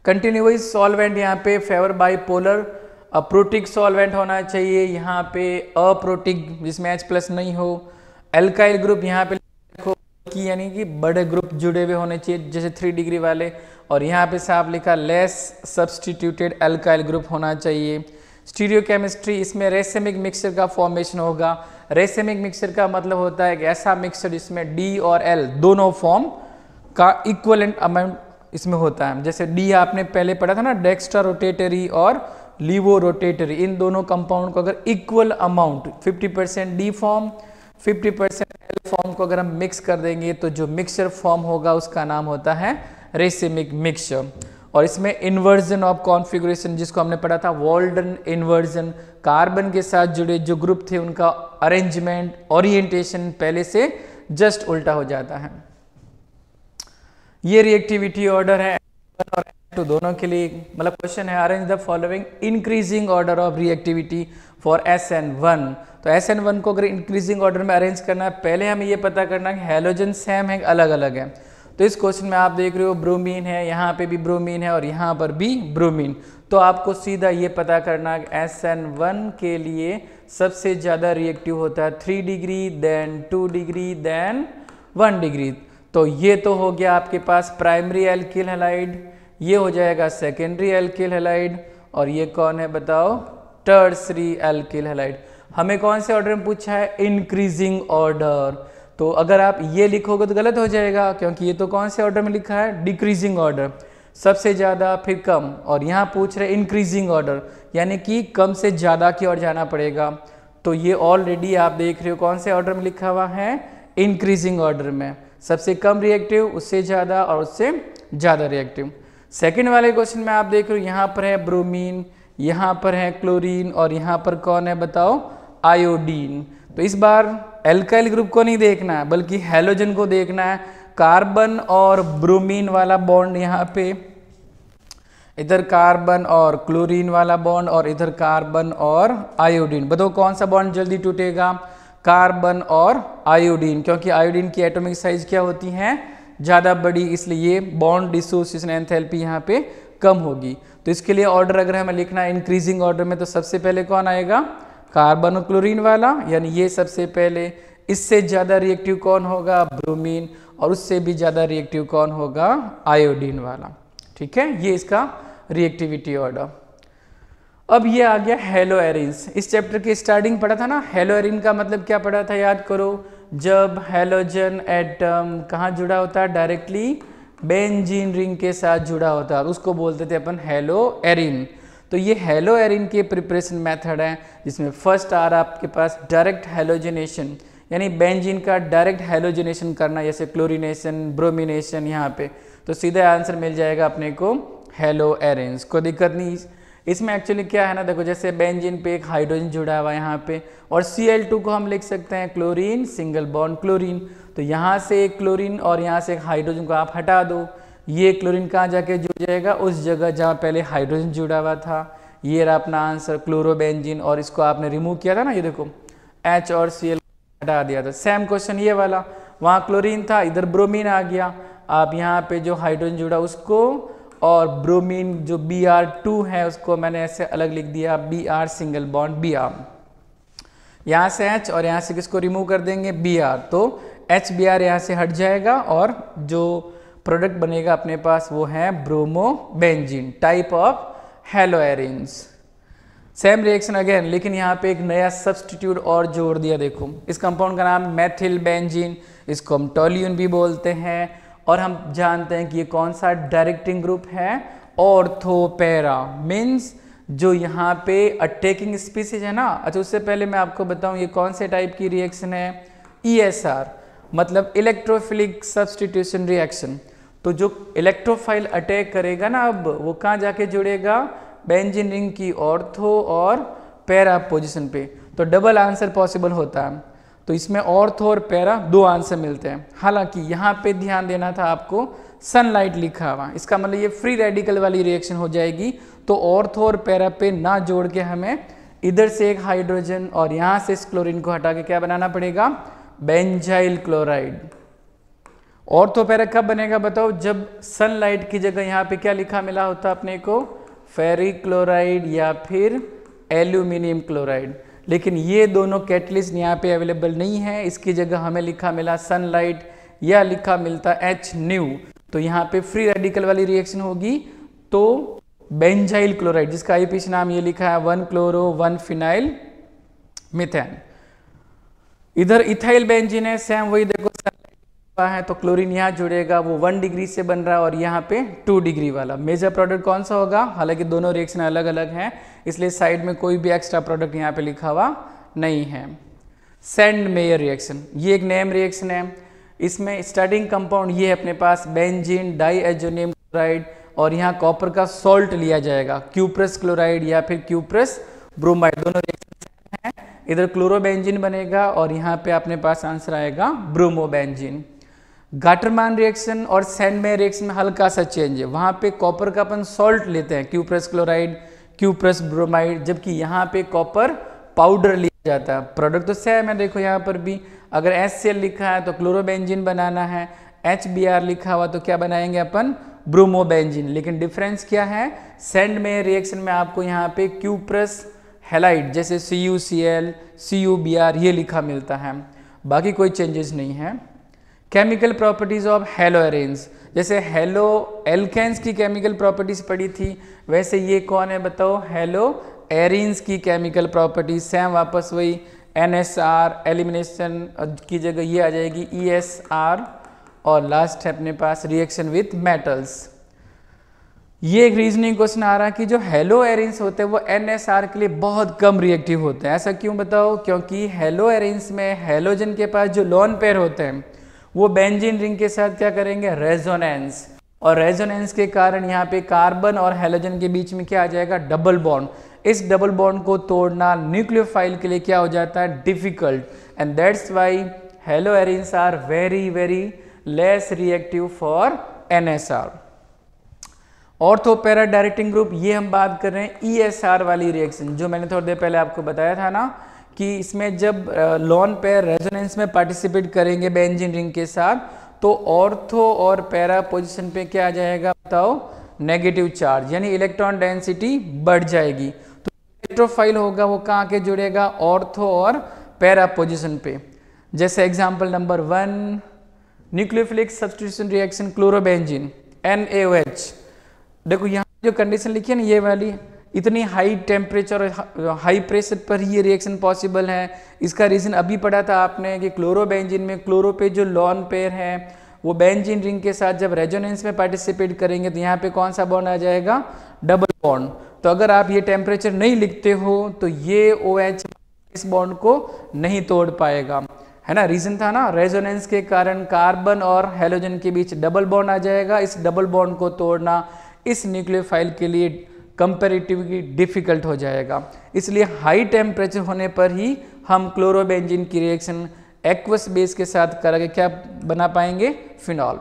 कंटिन्यूअस सॉल्वेंट यहाँ पे favour bye polar aprotic solvent होना चाहिए, यहाँ पे अप्रोटिक जिसमें H+ नहीं हो। एल्काइल ग्रुप यहाँ पे लिखो कि यानी कि बड़े ग्रुप जुड़े हुए होने चाहिए जैसे 3 डिग्री वाले, और यहाँ पे साफ लिखा लेस सब्सटीट्यूटेड एल्काइल ग्रुप होना चाहिए। स्टीरियोकेमिस्ट्री, इसमें रेसेमिक मिक्सचर का फॉर्मेशन होगा। रेसेमिक मिक्सचर का मतलब होता है एक ऐसा मिक्सचर जिसमें D और L दोनों फॉर्म का इक्वलेंट अमाउंट इसमें होता है। जैसे D आपने पहले पढ़ा था ना, डेक्स्ट्रा रोटेटरी और लीवो रोटेटरी, इन दोनों कंपाउंड को अगर equal amount 50% D form 50% L form को अगर हम मिक्स कर देंगे तो जो मिक्सचर फॉर्म होगा उसका नाम होता है रेसेमिक मिक्सचर। और इसमें इन्वर्जन ऑफ कॉन्फ़िगरेशन जिसको हमने पढ़ा था, वॉल्डन इन्वर्जन, कार्बन के साथ जुड़े जो ग्रुप थे उनका अरेंजमेंट ओरिएंटेशन पहले से जस्ट उल्टा हो जाता है। ये रिएक्टिविटी ऑर्डर है और तो दोनों के लिए मतलब क्वेश्चन है, arrange the following increasing order of reactivity for SN1। तो SN1 को अगर इंक्रीजिंग ऑर्डर में अरेंज करना है, पहले हमें ये पता करना है हैलोजन सेम है अलग अलग है। तो इस क्वेश्चन में आप देख रहे हो ब्रोमीन है, यहाँ पे भी ब्रोमीन है और यहाँ पर भी ब्रोमीन। तो आपको सीधा ये पता करना है SN1 के लिए सबसे ज़्यादा रिएक्टिव होता है 3 degree, then 2 degree, then 1 degree. तो ये तो हो गया आपके पास प्राइमरी एल्किल हैलाइड, ये हो जाएगा सेकेंडरी एल्किल हैलाइड, और ये कौन है बताओ, टर्सरी एल्किल हैलाइड। हमें कौन से ऑर्डर में पूछा है, इंक्रीजिंग ऑर्डर। तो अगर आप ये लिखोगे तो गलत हो जाएगा, क्योंकि ये तो कौन से ऑर्डर में लिखा है, डिक्रीजिंग ऑर्डर, सबसे ज़्यादा फिर कम, और यहाँ पूछ रहे इंक्रीजिंग ऑर्डर यानी कि कम से ज़्यादा की ओर जाना पड़ेगा। तो ये ऑलरेडी आप देख रहे हो कौन से ऑर्डर में लिखा हुआ है, इंक्रीजिंग ऑर्डर में, सबसे कम रिएक्टिव, उससे ज़्यादा और उससे ज़्यादा रिएक्टिव। सेकेंड वाले क्वेश्चन में आप देख रहे हो यहाँ पर है ब्रोमीन, यहाँ पर है क्लोरीन और यहाँ पर कौन है बताओ, आयोडीन। तो इस बार एल्काइल ग्रुप को नहीं देखना है बल्कि हैलोजन को देखना है। कार्बन और ब्रोमीन वाला बॉन्ड यहाँ पे, इधर कार्बन और क्लोरीन वाला बॉन्ड और इधर कार्बन और आयोडीन। बताओ कौन सा बॉन्ड जल्दी टूटेगा, कार्बन और आयोडीन, क्योंकि आयोडीन की एटॉमिक साइज क्या होती है, ज़्यादा बड़ी, इसलिए ये बॉन्ड डिसोसिएशन एंथैल्पी यहाँ पे कम होगी। तो इसके लिए ऑर्डर अगर हमें लिखना है इंक्रीजिंग ऑर्डर में, तो सबसे पहले कौन आएगा, कार्बन और क्लोरीन वाला, यानी ये सबसे पहले। इससे ज़्यादा रिएक्टिव कौन होगा, ब्रोमीन, और उससे भी ज़्यादा रिएक्टिव कौन होगा, आयोडीन वाला। ठीक है, ये इसका रिएक्टिविटी ऑर्डर। अब ये आ गया हेलोएरिन्स। इस चैप्टर की स्टार्टिंग पढ़ा था ना, हेलोएरिन का मतलब क्या पढ़ा था, याद करो, जब हेलोजन एटम कहाँ जुड़ा होता है, डायरेक्टली बेंजीन रिंग के साथ जुड़ा होता है, उसको बोलते थे अपन हेलोएरिन। तो ये हेलोएरिन के प्रिपरेशन मेथड है, जिसमें फर्स्ट आ रहा आपके पास डायरेक्ट हेलोजिनेशन, यानी बेंजीन का डायरेक्ट हेलोजिनेशन करना, जैसे क्लोरीनेशन, ब्रोमिनेशन यहाँ पे, तो सीधा आंसर मिल जाएगा अपने को हेलोएरिन्स। कोई दिक्कत नहीं। इसमें एक्चुअली क्या है ना, देखो जैसे बेंजीन पे एक हाइड्रोजन जुड़ा हुआ है यहाँ पे, और Cl2 को हम लिख सकते हैं क्लोरीन, सिंगल बॉन्ड क्लोरीन। तो यहाँ से एक क्लोरीन और यहाँ से एक हाइड्रोजन को आप हटा दो, ये क्लोरीन कहाँ जाके जुड़ जाएगा, उस जगह जहाँ पहले हाइड्रोजन जुड़ा हुआ था। ये रहा अपना आंसर क्लोरोबेंजीन, और इसको आपने रिमूव किया था ना, ये देखो H और Cl हटा दिया था। सेम क्वेश्चन ये वाला, वहाँ क्लोरीन था, इधर ब्रोमीन आ गया, आप यहाँ पे जो हाइड्रोजन जुड़ा उसको, और ब्रोमीन जो Br2 है उसको मैंने ऐसे अलग लिख दिया, Br सिंगल बॉन्ड Br, यहाँ से H और यहाँ से किसको रिमूव कर देंगे, Br, तो HBr यहाँ से हट जाएगा, और जो प्रोडक्ट बनेगा अपने पास वो है bromobenzene, type of हेलोएरिन्स। Same reaction again, लेकिन यहाँ पे एक नया सब्सटीट्यूट और जोड़ दिया। देखो इस कंपाउंड का नाम मेथिल बेंजीन, इसको हम टोल्यून भी बोलते हैं, और हम जानते हैं कि ये कौन सा डायरेक्टिंग ग्रुप है, ऑर्थोपेरा, मीन्स जो यहाँ पे अटैकिंग स्पीसीज है ना। अच्छा, उससे पहले मैं आपको बताऊँ ये कौन से टाइप की रिएक्शन है, ESR मतलब इलेक्ट्रोफिलिक सब्सटीट्यूशन रिएक्शन। तो जो इलेक्ट्रोफाइल अटैक करेगा ना, अब वो कहाँ जाके जुड़ेगा, बेंजीन रिंग की ऑर्थो और पैरा पोजीशन पे, तो डबल आंसर पॉसिबल होता है। तो इसमें ऑर्थो और पैरा दो आंसर मिलते हैं। हालांकि यहाँ पे ध्यान देना था आपको, सनलाइट लिखा हुआ, इसका मतलब ये फ्री रेडिकल वाली रिएक्शन हो जाएगी, तो ऑर्थो और पैरा पे ना जोड़ के हमें इधर से एक हाइड्रोजन और यहाँ से इस क्लोरीन को हटा के क्या बनाना पड़ेगा, बेंजाइल क्लोराइड। ऑर्थो पैरा कब बनेगा बताओ, जब सनलाइट की जगह यहाँ पे क्या लिखा मिला होता अपने को, फेरिक क्लोराइड या फिर एल्यूमिनियम क्लोराइड। लेकिन ये दोनों कैटलिस्ट यहाँ पे अवेलेबल नहीं है, इसकी जगह हमें लिखा मिला सनलाइट या लिखा मिलता एच न्यू। तो यहाँ पे फ्री रेडिकल वाली रिएक्शन होगी तो बेंजाइल क्लोराइड, जिसका आईपीसी नाम ये लिखा है 1 क्लोरो 1 फिनाइल मीथेन। इधर इथाइल बेंजीन है, सेम वही देखो है तो क्लोरीन यहाँ जुड़ेगा, वो 1 डिग्री से बन रहा है और यहाँ पे 2 डिग्री वाला। मेजर प्रोडक्ट कौन सा होगा, हालांकि दोनों रिएक्शन अलग अलग हैं इसलिए साइड में कोई भी एक्स्ट्रा प्रोडक्ट यहाँ पे लिखा हुआ नहीं है। सेंड मेयर रिएक्शन, ये एक नेम रिएक्शन है, इसमें स्टार्टिंग कंपाउंड ये है अपने पास बेंजीन डाइएजोनियम क्लोराइड और यहाँ कॉपर का सॉल्ट लिया जाएगा, क्यूप्रस क्लोराइड या फिर क्यूप्रस ब्रोमाइड, दोनों रिएक्शन हैं। इधर क्लोरोबेंजीन बनेगा और यहाँ पे अपने पास आंसर आएगा ब्रोमोबेंजीन। गाटरमान रिएक्शन और सेंडमेयर रिएक्शन में हल्का सा चेंज है, वहाँ पे कॉपर का अपन सॉल्ट लेते हैं, क्यूप्रस क्लोराइड क्यूप्रस ब्रोमाइड, जबकि यहाँ पे कॉपर पाउडर लिया जाता है। प्रोडक्ट तो सेम है, देखो यहाँ पर भी अगर HCl लिखा है तो क्लोरोबेंजीन बनाना है, HBr लिखा हुआ तो क्या बनाएंगे अपन, ब्रोमोबेंजीन। लेकिन डिफरेंस क्या है, सेंडमेयर रिएक्शन में आपको यहाँ पे क्यूप्रस हैलाइड जैसे CuCl CuBr ये लिखा मिलता है, बाकी कोई चेंजेस नहीं है। Chemical properties of hello arenes, जैसे हेलो एल्केन्स की केमिकल प्रॉपर्टीज पढ़ी थी, वैसे ये कौन है बताओ, हेलो एरीन्स की केमिकल प्रॉपर्टीज। सेम वापस वही NSR एलिमिनेशन की जगह ये आ जाएगी ESR और लास्ट है अपने पास रिएक्शन विथ मेटल्स। ये एक रीजनिंग क्वेश्चन आ रहा है कि जो हेलो एरेन्स होते हैं वो NSR के लिए बहुत कम रिएक्टिव होते हैं, ऐसा क्यों बताओ, क्योंकि हेलो एरेन्स में हेलोजन के पास जो लोन पेयर होते हैं वो बेंजीन रिंग के साथ क्या करेंगे, रेजोनेंस, और रेजोनेंस के कारण यहाँ पे कार्बन और हेलोजन के बीच में क्या आ जाएगा, डबल बॉन्ड। इस डबल बॉन्ड को तोड़ना न्यूक्लियोफाइल के लिए क्या हो जाता है, difficult, and that's why haloarenes are very very less reactive for NSR। Ortho para directing group, ये हम बात कर रहे हैं ESR वाली रिएक्शन, जो मैंने थोड़ी देर पहले आपको बताया था ना कि इसमें जब लोन पेयर रेजोनेंस में पार्टिसिपेट करेंगे बेंजीन रिंग के साथ तो ऑर्थो और पैरा पोजीशन पे क्या आ जाएगा बताओ, नेगेटिव चार्ज, यानी इलेक्ट्रॉन डेंसिटी बढ़ जाएगी। तो इलेक्ट्रोफाइल होगा वो कहाँ के जुड़ेगा, ऑर्थो और पैरा पोजीशन पे। जैसे example number 1 nucleophilic substitution reaction chlorobenzene NaOH, देखो यहाँ जो कंडीशन लिखी है ना ये वाली, इतनी हाई टेम्परेचर और हाई प्रेशर पर ही ये रिएक्शन पॉसिबल है। इसका रीज़न अभी पढ़ा था आपने कि क्लोरोबेंजीन में क्लोरो पे जो लोन पेयर है वो बेंजीन रिंग के साथ जब रेजोनेंस में पार्टिसिपेट करेंगे तो यहाँ पे कौन सा बॉन्ड आ जाएगा, डबल बॉन्ड। तो अगर आप ये टेम्परेचर नहीं लिखते हो तो ये OH इस बॉन्ड को नहीं तोड़ पाएगा, है ना। रीज़न था ना, रेजोनेंस के कारण कार्बन और हेलोजन के बीच डबल बॉन्ड आ जाएगा, इस डबल बॉन्ड को तोड़ना इस न्यूक्लियोफाइल के लिए कंपैरेटिवली डिफिकल्ट हो जाएगा। इसलिए हाई टेम्परेचर होने पर ही हम क्लोरोबेंजीन की रिएक्शन एक्वस बेस के साथ करके क्या बना पाएंगे, फिनॉल।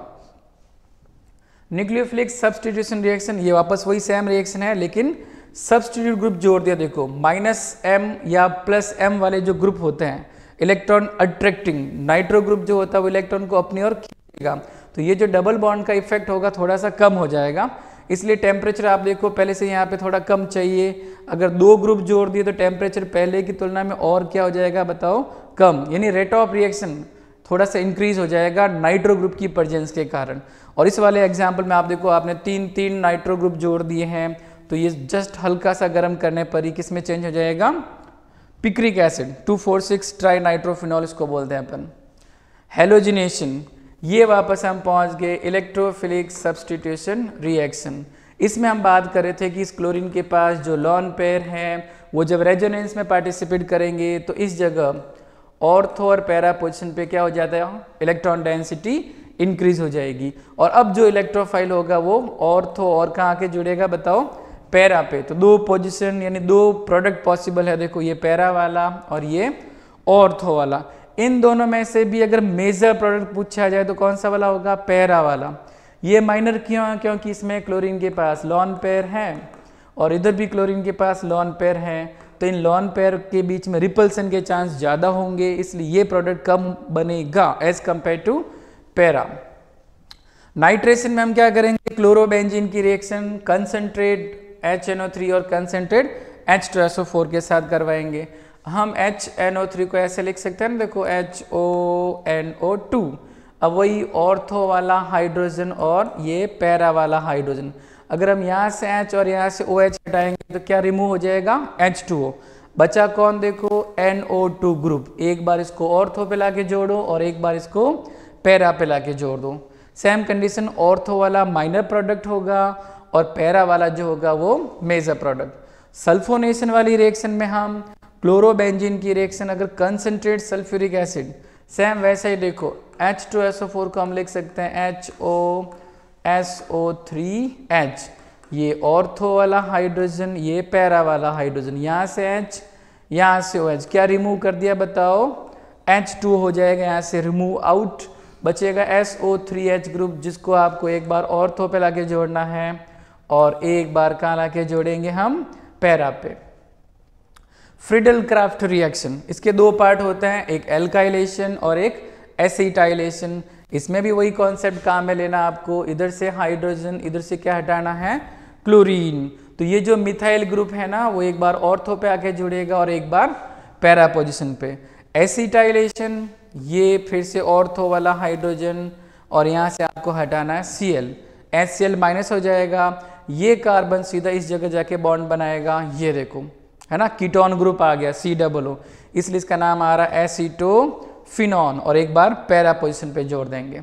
न्यूक्लियोफिलिक सब्स्टिट्यूशन रिएक्शन, ये वापस वही सेम रिएक्शन है लेकिन सब्स्टिट्यूट ग्रुप जोड़ दिया। देखो -M या +M वाले जो ग्रुप होते हैं इलेक्ट्रॉन अट्रैक्टिंग, नाइट्रो ग्रुप जो होता है वो इलेक्ट्रॉन को अपनी ओर खींचेगा, तो ये जो डबल बॉन्ड का इफेक्ट होगा थोड़ा सा कम हो जाएगा। इसलिए टेम्परेचर आप देखो पहले से यहाँ पे थोड़ा कम चाहिए, अगर 2 ग्रुप जोड़ दिए तो टेम्परेचर पहले की तुलना में और क्या हो जाएगा बताओ, कम, यानी रेट ऑफ रिएक्शन थोड़ा सा इंक्रीज हो जाएगा नाइट्रो ग्रुप की प्रेजेंस के कारण। और इस वाले एग्जाम्पल में आप देखो आपने 3 नाइट्रो ग्रुप जोड़ दिए हैं तो ये जस्ट हल्का सा गर्म करने पर ही किस में चेंज हो जाएगा, पिक्रिक एसिड 2,4,6 ट्राई नाइट्रोफिनॉल इसको बोलते हैं अपन। हेलोजिनेशन, ये वापस हम पहुंच गए इलेक्ट्रोफिलिक सब्स्टिट्यूशन रिएक्शन। इसमें हम बात कर रहे थे कि इस क्लोरीन के पास जो लोन पेयर हैं वो जब रेजोनेंस में पार्टिसिपेट करेंगे तो इस जगह ऑर्थो और पैरा पोजीशन पे क्या हो जाता है, इलेक्ट्रॉन डेंसिटी इंक्रीज हो जाएगी। और अब जो इलेक्ट्रोफाइल होगा वो ऑर्थो और कहाँ के जुड़ेगा बताओ, पैरा पे। तो 2 पोजीशन यानी 2 प्रोडक्ट पॉसिबल है, देखो ये पैरा वाला और ये ऑर्थो वाला। इन दोनों में से भी अगर मेजर प्रोडक्ट पूछा जाए तो कौन सा वाला होगा, पैरा वाला। ये माइनर क्यों है, क्योंकि इसमें क्लोरीन के पास लोन पेयर है और इधर भी क्लोरीन के पास लोन पेयर है, तो इन लॉन पेयर के बीच में रिपल्सन के चांस ज़्यादा होंगे, इसलिए ये प्रोडक्ट कम बनेगा as compare to para. Nitration में हम क्या करेंगे, क्लोरोबेंजीन की रिएक्शन कंसंट्रेट HNO3 और कंसंट्रेट H2SO4 के साथ करवाएंगे। हम HNO3 को ऐसे लिख सकते हैं ना, देखो HONO2। अब वही ऑर्थो वाला हाइड्रोजन और ये पैरा वाला हाइड्रोजन, अगर हम यहाँ से H और यहाँ से OH हटाएंगे तो क्या रिमूव हो जाएगा, H2O। बचा कौन, देखो NO2 ग्रुप। एक बार इसको ऑर्थो पे लाके जोड़ो और एक बार इसको पैरा पे लाके जोड़ दो। सेम कंडीशन, ऑर्थो वाला माइनर प्रोडक्ट होगा और पैरा वाला जो होगा वो मेजर प्रोडक्ट। सल्फोनेशन वाली रिएक्शन में हम क्लोरोबेंजीन की रिएक्शन, अगर कंसंट्रेट सल्फ्यूरिक एसिड, सेम वैसे ही देखो H2SO4 को हम लिख सकते हैं HOSO3H, ये ऑर्थो वाला हाइड्रोजन, ये पैरा वाला हाइड्रोजन, यहाँ से H यहाँ से OH, क्या रिमूव कर दिया बताओ, H2 हो जाएगा, यहाँ से रिमूव आउट, बचेगा SO3H ग्रुप, जिसको आपको एक बार ऑर्थो पे लाके जोड़ना है और एक बार कहाँ लाके जोड़ेंगे हम, पैरा पे। फ्रीडल क्राफ्ट रिएक्शन, इसके दो पार्ट होते हैं, एक एल्काइलेशन और एक एसिटाइलेशन। इसमें भी वही कॉन्सेप्ट काम में लेना आपको, इधर से हाइड्रोजन, इधर से क्या हटाना है, क्लोरीन। तो ये जो मिथाइल ग्रुप है ना, वो एक बार ऑर्थो पे आके जुड़ेगा और एक बार पैरा पोजिशन पे। एसिटाइलेशन, ये फिर से ऑर्थो वाला हाइड्रोजन और यहाँ से आपको हटाना है Cl, HCl माइनस हो जाएगा, ये कार्बन सीधा इस जगह जाके बॉन्ड बनाएगा, ये देखो है ना, कीटोन ग्रुप आ गया COO, इसलिए इसका नाम आ रहा है एसीटोफिनॉन और एक बार पैरा पोजिशन पे जोड़ देंगे।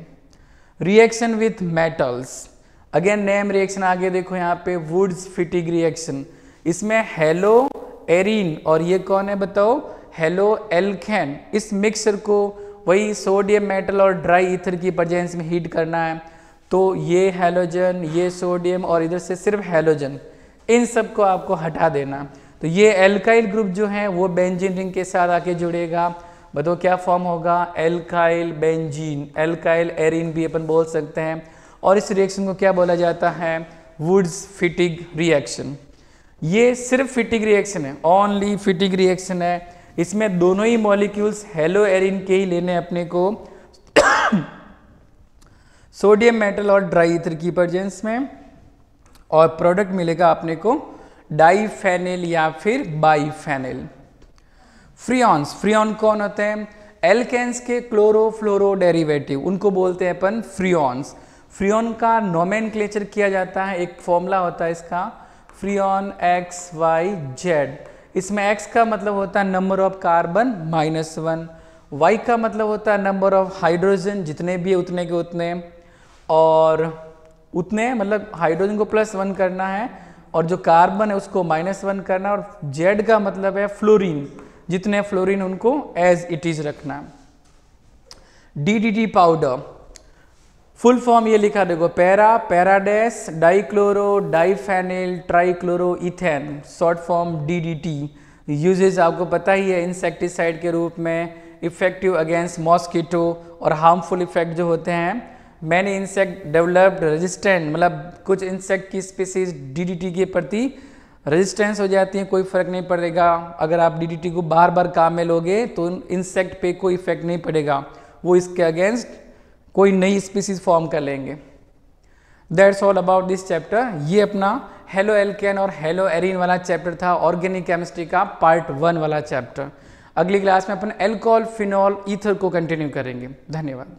Reaction with metals, again name reaction आगे देखो यहाँ पे, वुड्स फिटिग रिएक्शन। इसमें हेलो एरीन और ये कौन है बताओ, हेलो एल्केन। इस मिक्सर को वही सोडियम मेटल और ड्राई ईथर की प्रेजेंस में हीट करना है, तो ये हैलोजन, ये सोडियम और इधर से सिर्फ हैलोजन, इन सब को आपको हटा देना। तो ये एल्काइल ग्रुप जो है वो बेंजीन रिंग के साथ आके जुड़ेगा, बताओ क्या फॉर्म होगा, एल्काइल बेंजीन, एल्काइल एरीन भी अपन बोल सकते हैं। और इस रिएक्शन को क्या बोला जाता है, वुड्स फिटिग रिएक्शन। ये सिर्फ फिटिग रिएक्शन है, ओनली फिटिग रिएक्शन है। इसमें दोनों ही मॉलिक्यूल्स हेलो एरीन के ही लेने अपने को सोडियम मेटल और ड्राई ईथर की प्रेजेंस में, और प्रोडक्ट मिलेगा अपने को डाइफेनिल या फिर बाइफेनिल। फ्रियॉन्स, फ्रियॉन कौन होते हैं, एल्केन्स के क्लोरोफ्लोरो डेरिवेटिव, उनको बोलते हैं अपन फ्रियॉन्स। फ्रियॉन का नोमेनक्लेचर किया जाता है, एक फॉर्मूला होता है इसका, फ्रियॉन XYZ। इसमें X का मतलब होता है नंबर ऑफ कार्बन -1, Y का मतलब होता है नंबर ऑफ हाइड्रोजन, जितने भी है उतने के उतने, और उतने मतलब हाइड्रोजन को +1 करना है और जो कार्बन है उसको -1 करना, और Z का मतलब है फ्लोरीन, जितने फ्लोरीन उनको एज इट इज रखना। DDT पाउडर, फुल फॉर्म ये लिखा देखो, पैराडेस dichloro diphenyl trichloro ethane, short form DDT। Uses आपको पता ही है, इंसेक्टिसाइड के रूप में, इफेक्टिव अगेंस्ट मॉस्किटो, और हार्मफुल इफेक्ट जो होते हैं, मैनी इंसेक्ट डेवलप्ड रेजिस्टेंट, मतलब कुछ इंसेक्ट की स्पीसीज DDT के प्रति रेजिस्टेंस हो जाती है, कोई फर्क नहीं पड़ेगा। अगर आप DDT को बार बार काम में लोगे तो इंसेक्ट पे कोई इफेक्ट नहीं पड़ेगा, वो इसके अगेंस्ट कोई नई स्पीसीज फॉर्म कर लेंगे। That's all about this chapter. ये अपना हेलो एल्केन और हेलो एरीन वाला चैप्टर था, ऑर्गेनिक केमिस्ट्री का पार्ट 1 वाला चैप्टर। अगली क्लास में अपन एल्कोहल फिनॉल ईथर को कंटिन्यू करेंगे। धन्यवाद।